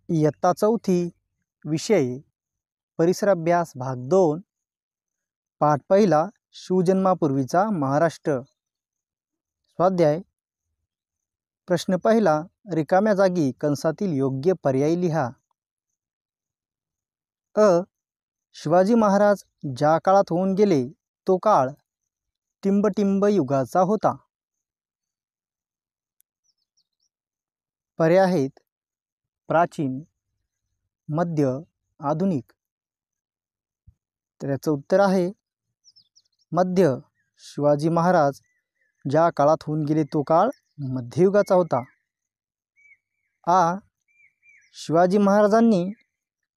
इयत्ता चौथी विषय परिसर अभ्यास भाग 2 पाठ पहिला शिवजन्मापूर्वीचा महाराष्ट्र। स्वाध्याय प्रश्न पहिला रिकाम्या जागी कंसातील योग्य पर्याय लिहा। शिवाजी महाराज ज्या काळात होऊन गेले तो काळ टिंबटिंब युगाचा होता। पर्याय आहेत प्राचीन, मध्य, आधुनिक। तर याचं उत्तर आहे मध्य। शिवाजी महाराज ज्या काळात होऊन गेले तो काळ मध्ययुगाचा होता। शिवाजी महाराजांनी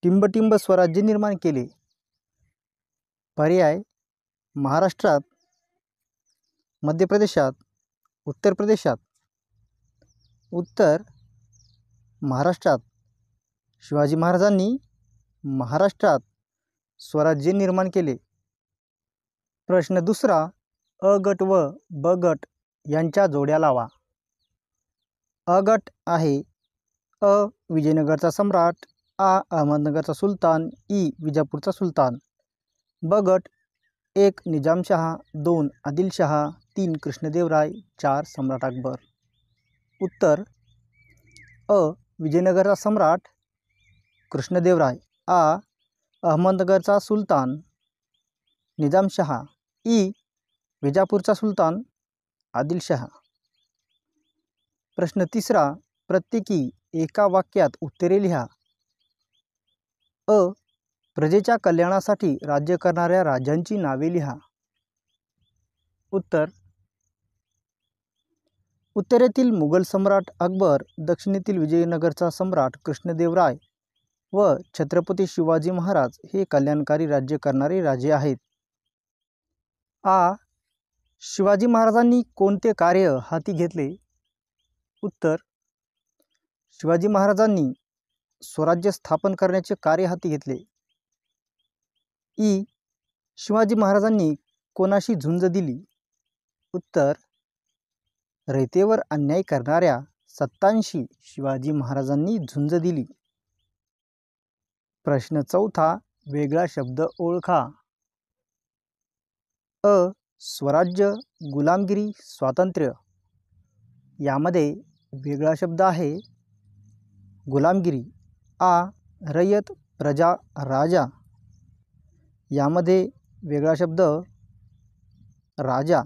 टिंबटिंब स्वराज्य निर्माण केले। पर्याय महाराष्ट्रात, मध्य प्रदेशात, उत्तर प्रदेशात। उत्तर महाराष्ट्रात। शिवाजी महाराजांनी महाराष्ट्रात स्वराज्य निर्माण केले। प्रश्न दुसरा अ गट व ब गट यांच्या जोड्या लावा। अ गट आहे अ विजयनगरचा सम्राट, अहमदनगरचा सुलतान, विजापूरचा सुलतान। ब गट 1 निजामशहा, 2 आदिलशाह, 3 कृष्णदेवराय, 4 सम्राट अकबर। उत्तर अ विजयनगरचा सम्राट कृष्णदेवराय, अहमदनगरचा सुलतान निजामशहा, विजापूरचा सुलतान आदिलशाह। प्रश्न तिसरा प्रत्येकी एका वाक्यात उत्तरे लिहा। प्रजेच्या कल्याणासाठी राज्य करणाऱ्या राजांची नावे लिहा। उत्तरेतील मुघल सम्राट अकबर, दक्षिणेतील विजयनगरचा सम्राट कृष्णदेवराय व छत्रपती शिवाजी महाराज हे कल्याणकारी राज्य करणारे राजे आहेत। शिवाजी महाराजांनी कोणते कार्य हाती घेतले? उत्तर शिवाजी महाराजांनी स्वराज्य स्थापन करण्याचे कार्य हाती घेतले। शिवाजी महाराजांनी कोणाशी झुंज दिली? उत्तर रयतेवर अन्याय करणाऱ्या सत्तांशी शिवाजी महाराजांनी झुंज दिली। प्रश्न चौथा वेगळा शब्द ओळखा। स्वराज्य, गुलामगिरी, स्वातंत्र्य। यामध्ये वेगळा शब्द आहे गुलामगिरी। रयत, प्रजा, राजा। यामध्ये वेगळा शब्द राजा।